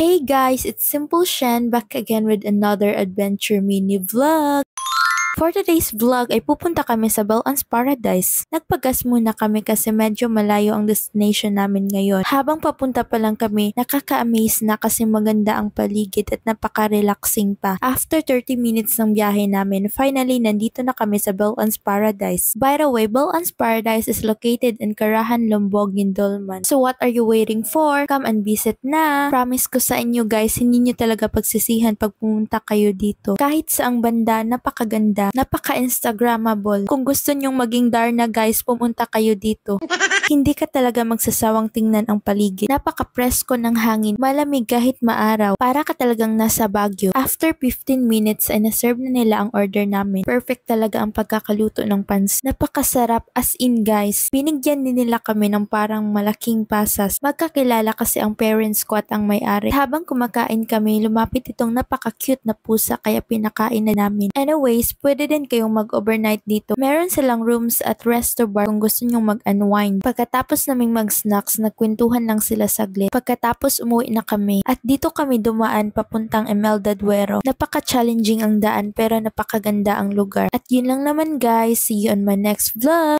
Hey guys, it's Simple Shen back again with another adventure mini vlog. For today's vlog ay pupunta kami sa Balance Paradise. Nagpagas muna kami kasi medyo malayo ang destination namin ngayon. Habang papunta pa lang kami, nakaka-amaze na kasi maganda ang paligid at napaka-relaxing pa. After 30 minutes ng biyahe namin, finally nandito na kami sa Balance Paradise. By the way, Balance Paradise is located in Carahan, Lombok, Dolman. So what are you waiting for? Come and visit na! Promise ko sa inyo guys, hindi nyo talaga pagsisihan pag pumunta kayo dito. Kahit saang banda, napakaganda. Napaka-instagrammable. Kung gusto nyong maging Darna guys, pumunta kayo dito. Hindi ka talaga magsasawang tingnan ang paligid. Napaka-presko ng hangin, malamig kahit maaraw. Para ka talagang nasa Baguio. After 15 minutes ay naserve na nila ang order namin. Perfect talaga ang pagkakaluto ng pansit. Napakasarap as in guys. Binigyan din nila kami ng parang malaking pasas. Magkakilala kasi ang parents ko at ang may-ari. Habang kumakain kami, lumapit itong napaka-cute na pusa kaya pinakain na namin. Anyways, pwede din kayong mag-overnight dito. Meron silang rooms at resto bar kung gusto nyong mag-unwind. Pagkatapos naming mag-snacks, nagkwentuhan lang sila saglit. Pagkatapos umuwi na kami. At dito kami dumaan papuntang Imelda Duero. Napaka-challenging ang daan pero napakaganda ang lugar. At yun lang naman guys. See you on my next vlog!